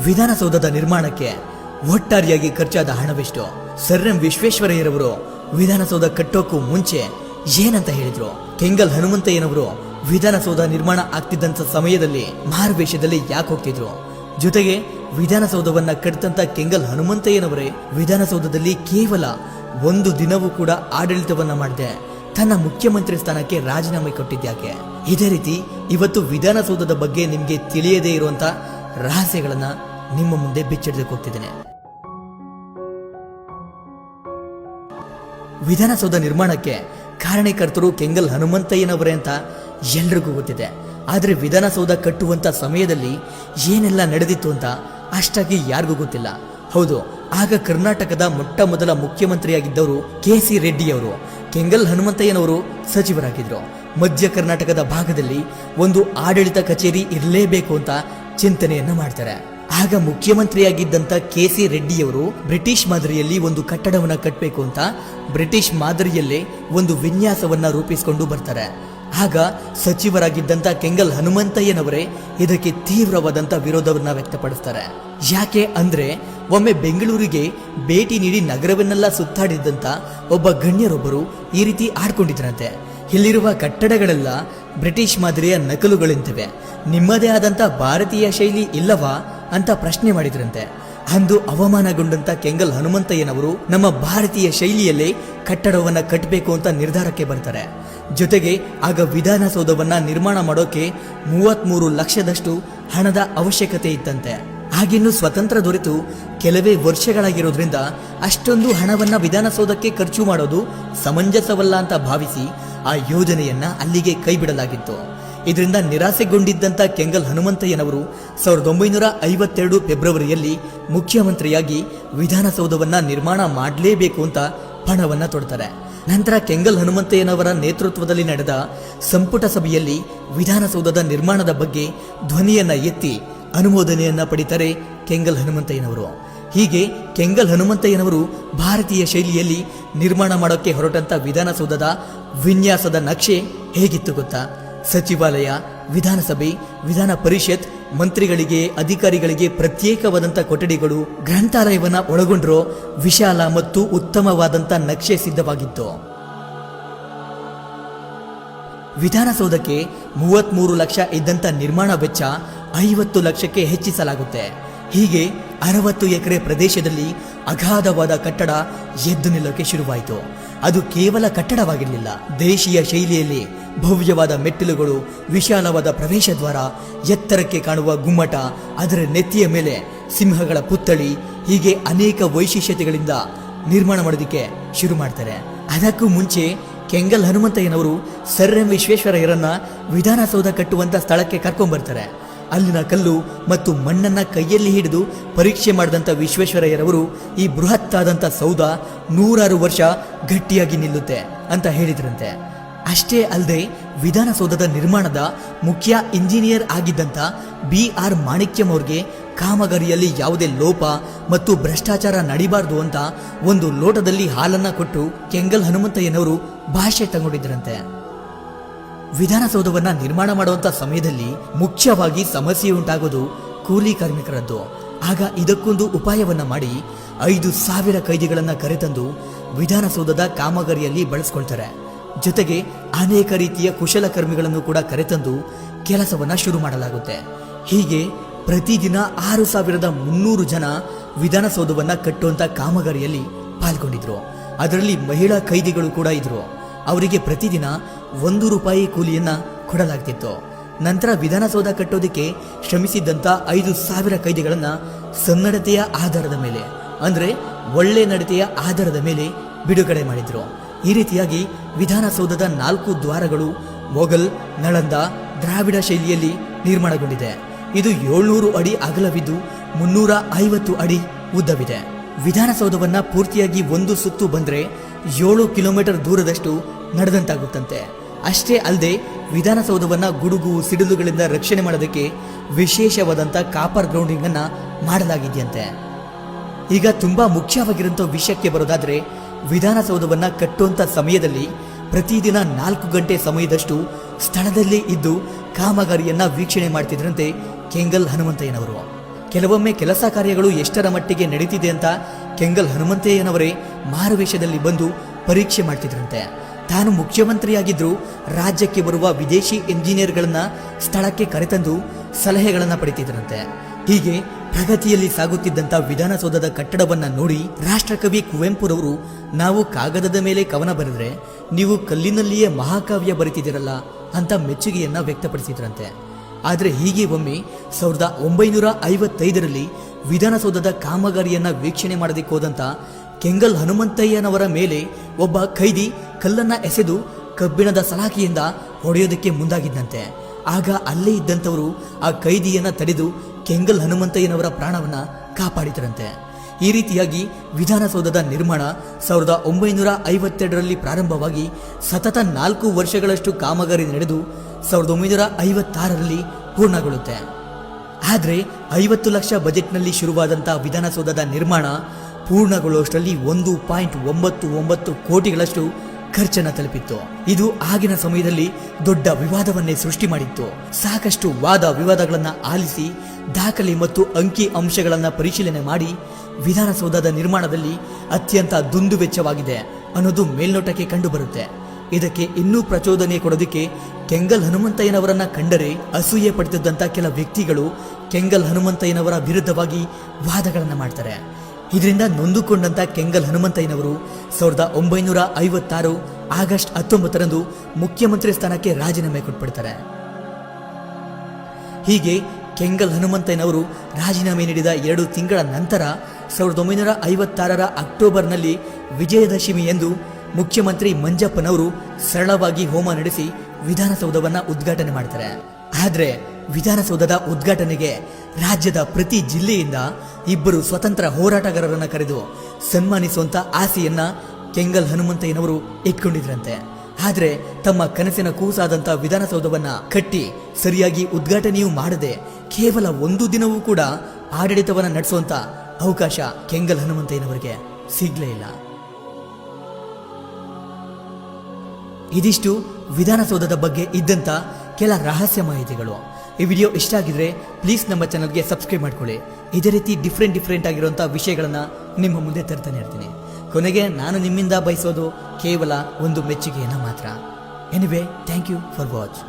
ವಿಧಾನಸೌಧದ ನಿರ್ಮಾಣಕ್ಕೆ ಒಟ್ಟಾರೆಯಾಗಿ ಖರ್ಚಾದ ಹಣವೆಷ್ಟು? ಸರ್ ಎಂ ವಿಶ್ವೇಶ್ವರಯ್ಯರವರು ವಿಧಾನಸೌಧ ಕಟ್ಟೋಕ್ಕೂ ಮುಂಚೆ ಏನಂತ ಹೇಳಿದ್ರು? ಕೆಂಗಲ್ ಹನುಮಂತಯ್ಯನವರು ವಿಧಾನಸೌಧ ನಿರ್ಮಾಣ ಆಗ್ತಿದ್ದಂತ ಸಮಯದಲ್ಲಿ ಮಾರುವೇಷದಲ್ಲಿ ಯಾಕೆ ಹೋಗ್ತಿದ್ರು? ಜೊತೆಗೆ ವಿಧಾನಸೌಧವನ್ನ ಕಟ್ಟಿದಂತ ಕೆಂಗಲ್ ಹನುಮಂತಯ್ಯನವರೇ ವಿಧಾನಸೌಧದಲ್ಲಿ ಕೇವಲ ಒಂದು ದಿನವೂ ಕೂಡ ಆಡಳಿತವನ್ನ ಮಾಡದೆ ತನ್ನ ಮುಖ್ಯಮಂತ್ರಿ ಸ್ಥಾನಕ್ಕೆ ರಾಜೀನಾಮೆ ಕೊಟ್ಟಿದ್ಯಾಕೆ? ಇದೇ ರೀತಿ ಇವತ್ತು ವಿಧಾನಸೌಧದ ಬಗ್ಗೆ ನಿಮ್ಗೆ ತಿಳಿಯದೇ ಇರುವಂತ ರಹಸ್ಯಗಳನ್ನ ನಿಮ್ಮ ಮುಂದೆ ಬಿಚ್ಚಿಡಕ್ಕೆ ಹೋಗ್ತಿದ್ದೇನೆ. ವಿಧಾನಸೌಧ ನಿರ್ಮಾಣಕ್ಕೆ ಕಾರಣಕರ್ತರು ಕೆಂಗಲ್ ಹನುಮಂತಯ್ಯನವರೇ ಅಂತ ಎಲ್ರಿಗೂ ಗೊತ್ತಿದೆ. ಆದರೆ ವಿಧಾನಸೌಧ ಕಟ್ಟುವಂತ ಸಮಯದಲ್ಲಿ ಏನೆಲ್ಲ ನಡೆದಿತ್ತು ಅಂತ ಅಷ್ಟಾಗಿ ಯಾರಿಗೂ ಗೊತ್ತಿಲ್ಲ. ಹೌದು, ಆಗ ಕರ್ನಾಟಕದ ಮೊಟ್ಟ ಮೊದಲ ಮುಖ್ಯಮಂತ್ರಿಯಾಗಿದ್ದವರು ಕೆ.ಸಿ. ರೆಡ್ಡಿಯವರು ಕೆಂಗಲ್ ಹನುಮಂತಯ್ಯನವರು ಸಚಿವರಾಗಿದ್ರು. ಮಧ್ಯ ಕರ್ನಾಟಕದ ಭಾಗದಲ್ಲಿ ಒಂದು ಆಡಳಿತ ಕಚೇರಿ ಇರಲೇಬೇಕು ಅಂತ ಚಿಂತನೆಯನ್ನ ಮಾಡ್ತಾರೆ. ಆಗ ಮುಖ್ಯಮಂತ್ರಿಯಾಗಿದ್ದಂತ ಕೆ.ಸಿ. ರೆಡ್ಡಿಯವರು ಬ್ರಿಟಿಷ್ ಮಾದರಿಯಲ್ಲಿ ಒಂದು ಕಟ್ಟಡವನ್ನ ಕಟ್ಟಬೇಕು ಅಂತ ಬ್ರಿಟಿಷ್ ಮಾದರಿಯಲ್ಲೇ ಒಂದು ವಿನ್ಯಾಸವನ್ನ ರೂಪಿಸಿಕೊಂಡು ಬರ್ತಾರೆ. ಆಗ ಸಚಿವರಾಗಿದ್ದಂತ ಕೆಂಗಲ್ ಹನುಮಂತಯ್ಯನವರೇ ಇದಕ್ಕೆ ತೀವ್ರವಾದಂತ ವಿರೋಧವನ್ನ ವ್ಯಕ್ತಪಡಿಸ್ತಾರೆ. ಯಾಕೆ ಅಂದ್ರೆ ಒಮ್ಮೆ ಬೆಂಗಳೂರಿಗೆ ಭೇಟಿ ನೀಡಿ ನಗರವನ್ನೆಲ್ಲ ಸುತ್ತಾಡಿದ್ದಂತ ಒಬ್ಬ ಗಣ್ಯರೊಬ್ಬರು ಈ ರೀತಿ ಆಡ್ಕೊಂಡಿದ್ರಂತೆ, ಇಲ್ಲಿರುವ ಕಟ್ಟಡಗಳೆಲ್ಲ ಬ್ರಿಟಿಷ್ ಮಾದರಿಯ ನಕಲುಗಳಿಂತಿವೆ, ನಿಮ್ಮದೇ ಆದಂತ ಭಾರತೀಯ ಶೈಲಿ ಇಲ್ಲವಾ ಅಂತ ಪ್ರಶ್ನೆ ಮಾಡಿದ್ರಂತೆ. ಅಂದು ಅವಮಾನಗೊಂಡಂತ ಕೆಂಗಲ್ ಹನುಮಂತಯ್ಯನವರು ನಮ್ಮ ಭಾರತೀಯ ಶೈಲಿಯಲ್ಲೇ ಕಟ್ಟಡವನ್ನ ಕಟ್ಟಬೇಕು ಅಂತ ನಿರ್ಧಾರಕ್ಕೆ ಬರ್ತಾರೆ. ಜೊತೆಗೆ ಆಗ ವಿಧಾನಸೌಧವನ್ನ ನಿರ್ಮಾಣ ಮಾಡೋಕೆ 33 ಲಕ್ಷದಷ್ಟು ಹಣದ ಅವಶ್ಯಕತೆ ಇತ್ತಂತೆ. ಆಗಿನ್ನು ಸ್ವತಂತ್ರ ದೊರೆತು ಕೆಲವೇ ವರ್ಷಗಳಾಗಿರೋದ್ರಿಂದ ಅಷ್ಟೊಂದು ಹಣವನ್ನ ವಿಧಾನಸೌಧಕ್ಕೆ ಖರ್ಚು ಮಾಡೋದು ಸಮಂಜಸವಲ್ಲ ಅಂತ ಭಾವಿಸಿ ಆ ಯೋಜನೆಯನ್ನ ಅಲ್ಲಿಗೆ ಕೈಬಿಡಲಾಗಿತ್ತು. ಇದರಿಂದ ನಿರಾಸೆಗೊಂಡಿದ್ದಂತ ಕೆಂಗಲ್ ಹನುಮಂತಯ್ಯನವರು 1952 ಫೆಬ್ರವರಿಯಲ್ಲಿ ಮುಖ್ಯಮಂತ್ರಿಯಾಗಿ ವಿಧಾನಸೌಧವನ್ನ ನಿರ್ಮಾಣ ಮಾಡಲೇಬೇಕು ಅಂತ ಪಣವನ್ನ ತೊಡ್ತಾರೆ. ನಂತರ ಕೆಂಗಲ್ ಹನುಮಂತಯ್ಯನವರ ನೇತೃತ್ವದಲ್ಲಿ ನಡೆದ ಸಂಪುಟ ಸಭೆಯಲ್ಲಿ ವಿಧಾನಸೌಧದ ನಿರ್ಮಾಣದ ಬಗ್ಗೆ ಧ್ವನಿಯನ್ನ ಎತ್ತಿ ಅನುಮೋದನೆಯನ್ನ ಪಡಿತಾರೆ ಕೆಂಗಲ್ ಹನುಮಂತಯ್ಯನವರು. ಹೀಗೆ ಕೆಂಗಲ್ ಹನುಮಂತಯ್ಯನವರು ಭಾರತೀಯ ಶೈಲಿಯಲ್ಲಿ ನಿರ್ಮಾಣ ಮಾಡೋಕೆ ಹೊರಟಂತ ವಿಧಾನಸೌಧದ ವಿನ್ಯಾಸದ ನಕ್ಷೆ ಹೇಗಿತ್ತು ಗೊತ್ತಾ? ಸಚಿವಾಲಯ, ವಿಧಾನಸಭೆ, ವಿಧಾನ ಪರಿಷತ್, ಮಂತ್ರಿಗಳಿಗೆ, ಅಧಿಕಾರಿಗಳಿಗೆ ಪ್ರತ್ಯೇಕವಾದಂಥ ಕೊಠಡಿಗಳು, ಗ್ರಂಥಾಲಯವನ್ನ ಒಳಗೊಂಡಿರೋ ವಿಶಾಲ ಮತ್ತು ಉತ್ತಮವಾದಂಥ ನಕ್ಷೆ ಸಿದ್ಧವಾಗಿತ್ತು. ವಿಧಾನಸೌಧಕ್ಕೆ 33 ಲಕ್ಷ ಇದ್ದಂಥ ನಿರ್ಮಾಣ ವೆಚ್ಚ 50 ಲಕ್ಷಕ್ಕೆ ಹೆಚ್ಚಿಸಲಾಗುತ್ತೆ. ಹೀಗೆ 60 ಎಕರೆ ಪ್ರದೇಶದಲ್ಲಿ ಅಗಾಧವಾದ ಕಟ್ಟಡ ಎದ್ದು ನಿಲ್ಲೋಕೆ ಶುರುವಾಯಿತು. ಅದು ಕೇವಲ ಕಟ್ಟಡವಾಗಿರಲಿಲ್ಲ, ದೇಶೀಯ ಶೈಲಿಯಲ್ಲಿ ಭವ್ಯವಾದ ಮೆಟ್ಟಿಲುಗಳು, ವಿಶಾಲವಾದ ಪ್ರವೇಶ ದ್ವಾರ, ಎತ್ತರಕ್ಕೆ ಕಾಣುವ ಗುಮ್ಮಟ, ಅದರ ನೆತ್ತಿಯ ಮೇಲೆ ಸಿಂಹಗಳ ಪುತ್ಥಳಿ, ಹೀಗೆ ಅನೇಕ ವೈಶಿಷ್ಟ್ಯತೆಗಳಿಂದ ನಿರ್ಮಾಣ ಮಾಡೋದಕ್ಕೆ ಶುರು ಮಾಡ್ತಾರೆ. ಅದಕ್ಕೂ ಮುಂಚೆ ಕೆಂಗಲ್ ಹನುಮಂತಯ್ಯನವರು ಸರ್ ಎಂ ವಿಶ್ವೇಶ್ವರಯ್ಯರನ್ನ ವಿಧಾನಸೌಧ ಕಟ್ಟುವಂತ ಸ್ಥಳಕ್ಕೆ ಕರ್ಕೊಂಡ್ಬರ್ತಾರೆ. ಅಲ್ಲಿನ ಕಲ್ಲು ಮತ್ತು ಮಣ್ಣನ್ನ ಕೈಯಲ್ಲಿ ಹಿಡಿದು ಪರೀಕ್ಷೆ ಮಾಡಿದಂಥ ವಿಶ್ವೇಶ್ವರಯ್ಯರವರು ಈ ಬೃಹತ್ತಾದಂಥ ಸೌಧ 100 ವರ್ಷ ಗಟ್ಟಿಯಾಗಿ ನಿಲ್ಲುತ್ತೆ ಅಂತ ಹೇಳಿದ್ರಂತೆ. ಅಷ್ಟೇ ಅಲ್ಲದೆ ವಿಧಾನಸೌಧದ ನಿರ್ಮಾಣದ ಮುಖ್ಯ ಇಂಜಿನಿಯರ್ ಆಗಿದ್ದಂಥ B.R. ಮಾಣಿಕ್ಯಂ ಅವ್ರಿಗೆ ಕಾಮಗಾರಿಯಲ್ಲಿ ಯಾವುದೇ ಲೋಪ ಮತ್ತು ಭ್ರಷ್ಟಾಚಾರ ನಡಿಬಾರ್ದು ಅಂತ ಒಂದು ಲೋಟದಲ್ಲಿ ಹಾಲನ್ನ ಕೊಟ್ಟು ಕೆಂಗಲ್ ಹನುಮಂತಯ್ಯನವರು ಭಾಷೆ ತಗೊಂಡಿದ್ರಂತೆ. ವಿಧಾನಸೌಧವನ್ನ ನಿರ್ಮಾಣ ಮಾಡುವಂತ ಸಮಯದಲ್ಲಿ ಮುಖ್ಯವಾಗಿ ಸಮಸ್ಯೆ ಉಂಟಾಗೋದು ಕೂಲಿ ಕಾರ್ಮಿಕರದ್ದು. ಆಗ ಇದಕ್ಕೊಂದು ಉಪಾಯವನ್ನ ಮಾಡಿ 5,000 ಕೈದಿಗಳನ್ನ ಕರೆತಂದು ವಿಧಾನಸೌಧದ ಕಾಮಗಾರಿಯಲ್ಲಿ ಬಳಸ್ಕೊಳ್ತಾರೆ. ಜೊತೆಗೆ ಅನೇಕ ರೀತಿಯ ಕುಶಲಕರ್ಮಿಗಳನ್ನು ಕೂಡ ಕರೆತಂದು ಕೆಲಸವನ್ನ ಶುರು ಮಾಡಲಾಗುತ್ತೆ. ಹೀಗೆ ಪ್ರತಿದಿನ 6,300 ಜನ ವಿಧಾನಸೌಧವನ್ನ ಕಟ್ಟುವಂತ ಕಾಮಗಾರಿಯಲ್ಲಿ ಪಾಲ್ಗೊಂಡಿದ್ರು. ಅದರಲ್ಲಿ ಮಹಿಳಾ ಕೈದಿಗಳು ಕೂಡ ಇದ್ರು. ಅವರಿಗೆ ಪ್ರತಿದಿನ 1 ರೂಪಾಯಿ ಕೂಲಿಯನ್ನ ಕೊಡಲಾಗ್ತಿತ್ತು. ನಂತರ ವಿಧಾನಸೌಧ ಕಟ್ಟೋದಕ್ಕೆ ಶ್ರಮಿಸಿದ್ದಂತ 5,000 ಕೈದಿಗಳನ್ನ ಸನ್ನಡತೆಯ ಆಧಾರದ ಮೇಲೆ, ಅಂದ್ರೆ ಒಳ್ಳೆ ನಡತೆಯ ಆಧಾರದ ಮೇಲೆ ಬಿಡುಗಡೆ ಮಾಡಿದ್ರು. ಈ ರೀತಿಯಾಗಿ ವಿಧಾನಸೌಧದ 4 ದ್ವಾರಗಳು ಮೊಘಲ್, ನಳಂದ, ದ್ರಾವಿಡ ಶೈಲಿಯಲ್ಲಿ ನಿರ್ಮಾಣಗೊಂಡಿದೆ. ಇದು 700 ಅಡಿ ಅಗಲವಿದ್ದು 350 ಅಡಿ ಉದ್ದವಿದೆ. ವಿಧಾನಸೌಧವನ್ನ ಪೂರ್ತಿಯಾಗಿ ಒಂದು ಸುತ್ತು ಬಂದ್ರೆ 7 ಕಿಲೋಮೀಟರ್ ದೂರದಷ್ಟು ನಡೆದಂತಾಗುತ್ತಂತೆ. ಅಷ್ಟೇ ಅಲ್ಲದೆ ವಿಧಾನಸೌಧವನ್ನ ಗುಡುಗು ಸಿಡಿಲುಗಳಿಂದ ರಕ್ಷಣೆ ಮಾಡೋದಕ್ಕೆ ವಿಶೇಷವಾದಂಥ ಕಾಪರ್ ಗ್ರೌಂಡಿಂಗ್ ಅನ್ನ ಮಾಡಲಾಗಿದೆಯಂತೆ. ಈಗ ತುಂಬಾ ಮುಖ್ಯವಾಗಿರುವಂಥ ವಿಷಯಕ್ಕೆ ಬರೋದಾದ್ರೆ, ವಿಧಾನಸೌಧವನ್ನ ಕಟ್ಟುವಂತ ಸಮಯದಲ್ಲಿ ಪ್ರತಿದಿನ 4 ಗಂಟೆ ಸಮಯದಷ್ಟು ಸ್ಥಳದಲ್ಲೇ ಇದ್ದು ಕಾಮಗಾರಿಯನ್ನ ವೀಕ್ಷಣೆ ಮಾಡ್ತಿದ್ರಂತೆ ಕೆಂಗಲ್ ಹನುಮಂತಯ್ಯನವರು. ಕೆಲವೊಮ್ಮೆ ಕೆಲಸ ಕಾರ್ಯಗಳು ಎಷ್ಟರ ಮಟ್ಟಿಗೆ ನಡೀತಿದೆ ಅಂತ ಕೆಂಗಲ್ ಹನುಮಂತಯ್ಯನವರೇ ಮಾರುವೇಷದಲ್ಲಿ ಬಂದು ಪರೀಕ್ಷೆ ಮಾಡ್ತಿದ್ರಂತೆ. ತಾನು ಮುಖ್ಯಮಂತ್ರಿಯಾಗಿದ್ದರೂ ರಾಜ್ಯಕ್ಕೆ ಬರುವ ವಿದೇಶಿ ಇಂಜಿನಿಯರ್ಗಳನ್ನ ಸ್ಥಳಕ್ಕೆ ಕರೆತಂದು ಸಲಹೆಗಳನ್ನ ಪಡಿತಿದ್ರಂತೆ. ಹೀಗೆ ಪ್ರಗತಿಯಲ್ಲಿ ಸಾಗುತ್ತಿದ್ದಂಥ ವಿಧಾನಸೌಧದ ಕಟ್ಟಡವನ್ನ ನೋಡಿ ರಾಷ್ಟ್ರಕವಿ ಕುವೆಂಪುರವರು, ನಾವು ಕಾಗದದ ಮೇಲೆ ಕವನ ಬರೆದ್ರೆ ನೀವು ಕಲ್ಲಿನಲ್ಲಿಯೇ ಮಹಾಕಾವ್ಯ ಬರೀತಿದ್ದೀರಲ್ಲ ಅಂತ ಮೆಚ್ಚುಗೆಯನ್ನ ವ್ಯಕ್ತಪಡಿಸಿದ್ರಂತೆ. ಆದರೆ ಹೀಗೆ ಒಮ್ಮೆ 1955ರಲ್ಲಿ ವಿಧಾನಸೌಧದ ಕಾಮಗಾರಿಯನ್ನ ವೀಕ್ಷಣೆ ಮಾಡೋದಕ್ಕೆ ಹೋದಂತ ಕೆಂಗಲ್ ಹನುಮಂತಯ್ಯನವರ ಮೇಲೆ ಒಬ್ಬ ಖೈದಿ ಕಲ್ಲನ್ನ ಎಸೆದು ಕಬ್ಬಿಣದ ಸಲಾಕೆಯಿಂದ ಹೊಡೆಯೋದಕ್ಕೆ ಮುಂದಾಗಿದ್ದಂತೆ. ಆಗ ಅಲ್ಲೇ ಇದ್ದಂಥವರು ಆ ಖೈದಿಯನ್ನ ತಡೆದು ಕೆಂಗಲ್ ಹನುಮಂತಯ್ಯನವರ ಪ್ರಾಣವನ್ನ ಕಾಪಾಡಿದರಂತೆ. ಈ ರೀತಿಯಾಗಿ ವಿಧಾನಸೌಧದ ನಿರ್ಮಾಣ 1952ರಲ್ಲಿ ಪ್ರಾರಂಭವಾಗಿ ಸತತ 4 ವರ್ಷಗಳಷ್ಟು ಕಾಮಗಾರಿ ನಡೆದು 1956ರಲ್ಲಿ ಪೂರ್ಣಗೊಳ್ಳುತ್ತೆ. ಆದರೆ 50 ಲಕ್ಷ ಬಜೆಟ್ನಲ್ಲಿ ಶುರುವಾದಂಥ ವಿಧಾನಸೌಧದ ನಿರ್ಮಾಣ ಪೂರ್ಣಗೊಳ್ಳುವಷ್ಟರಲ್ಲಿ 1.99 ಕೋಟಿಗಳಷ್ಟು ಖರ್ಚನ್ನು ತಲುಪಿತ್ತು. ಇದು ಆಗಿನ ಸಮಯದಲ್ಲಿ ದೊಡ್ಡ ವಿವಾದವನ್ನೇ ಸೃಷ್ಟಿ ಮಾಡಿತ್ತು. ಸಾಕಷ್ಟು ವಾದ ವಿವಾದಗಳನ್ನು ಆಲಿಸಿ ದಾಖಲೆ ಮತ್ತು ಅಂಕಿ ಅಂಶಗಳನ್ನು ಪರಿಶೀಲನೆ ಮಾಡಿ ವಿಧಾನಸೌಧದ ನಿರ್ಮಾಣದಲ್ಲಿ ಅತ್ಯಂತ ದುಂದುವೆಚ್ಚವಾಗಿದೆ ಅನ್ನೋದು ಮೇಲ್ನೋಟಕ್ಕೆ ಕಂಡು ಬರುತ್ತೆ. ಇದಕ್ಕೆ ಇನ್ನೂ ಪ್ರಚೋದನೆ ಕೊಡೋದಕ್ಕೆ ಕೆಂಗಲ್ ಹನುಮಂತಯ್ಯನವರನ್ನ ಕಂಡರೆ ಅಸೂಯೆ ಪಡೆದಿದ್ದಂಥ ಕೆಲ ವ್ಯಕ್ತಿಗಳು ಕೆಂಗಲ್ ಹನುಮಂತಯ್ಯನವರ ವಿರುದ್ಧವಾಗಿ ವಾದಗಳನ್ನು ಮಾಡ್ತಾರೆ. ಇದರಿಂದ ನೊಂದುಕೊಂಡಂತ ಕೆಂಗಲ್ ಹನುಮಂತಯ್ಯನವರು 1956 ಆಗಸ್ಟ್ 19ರಂದು ಮುಖ್ಯಮಂತ್ರಿ ಸ್ಥಾನಕ್ಕೆ ರಾಜೀನಾಮೆ ಕೊಟ್ಬಿಡ್ತಾರೆ. ಹೀಗೆ ಕೆಂಗಲ್ ಹನುಮಂತಯ್ಯನವರು ರಾಜೀನಾಮೆ ನೀಡಿದ 2 ತಿಂಗಳ ನಂತರ 1956ರ ಅಕ್ಟೋಬರ್ನಲ್ಲಿ ವಿಜಯದಶಮಿ ಎಂದು ಮುಖ್ಯಮಂತ್ರಿ ಮಂಜಪ್ಪನವರು ಸರಳವಾಗಿ ಹೋಮ ನಡೆಸಿ ವಿಧಾನಸೌಧವನ್ನ ಉದ್ಘಾಟನೆ ಮಾಡ್ತಾರೆ. ಆದರೆ ವಿಧಾನಸೌಧದ ಉದ್ಘಾಟನೆಗೆ ರಾಜ್ಯದ ಪ್ರತಿ ಜಿಲ್ಲೆಯಿಂದ 2 ಸ್ವತಂತ್ರ ಹೋರಾಟಗಾರರನ್ನ ಕರೆದು ಸನ್ಮಾನಿಸುವಂತ ಆಸೆಯನ್ನ ಕೆಂಗಲ್ ಹನುಮಂತಯ್ಯನವರು ಇಟ್ಕೊಂಡಿದ್ರಂತೆ. ಆದರೆ ತಮ್ಮ ಕನಸಿನ ಕೂಸಾದಂತ ವಿಧಾನಸೌಧವನ್ನ ಕಟ್ಟಿ ಸರಿಯಾಗಿ ಉದ್ಘಾಟನೆಯೂ ಮಾಡದೆ ಕೇವಲ 1 ದಿನವೂ ಕೂಡ ಆಡಳಿತವನ್ನ ನಡೆಸುವಂತ ಅವಕಾಶ ಕೆಂಗಲ್ ಹನುಮಂತಯ್ಯನವರಿಗೆ ಸಿಗ್ಲೇ ಇಲ್ಲ. ಇದಿಷ್ಟು ವಿಧಾನಸೌಧದ ಬಗ್ಗೆ ಇದ್ದಂತ ಕೆಲ ರಹಸ್ಯ ಮಾಹಿತಿಗಳು. ಈ ವಿಡಿಯೋ ಇಷ್ಟ ಆಗಿದ್ರೆ ಪ್ಲೀಸ್ ನಮ್ಮ ಚಾನಲ್ಗೆ ಸಬ್ಸ್ಕ್ರೈಬ್ ಮಾಡ್ಕೊಳ್ಳಿ. ಇದೇ ರೀತಿ ಡಿಫ್ರೆಂಟ್ ಆಗಿರುವಂಥ ವಿಷಯಗಳನ್ನ ನಿಮ್ಮ ಮುಂದೆ ತರ್ತಾನೆ ಇರ್ತೀನಿ. ಕೊನೆಗೆ ನಾನು ನಿಮ್ಮಿಂದ ಬಯಸೋದು ಕೇವಲ ಒಂದು ಮೆಚ್ಚುಗೆಯನ್ನು ಮಾತ್ರ. Anyway, thank you for watch.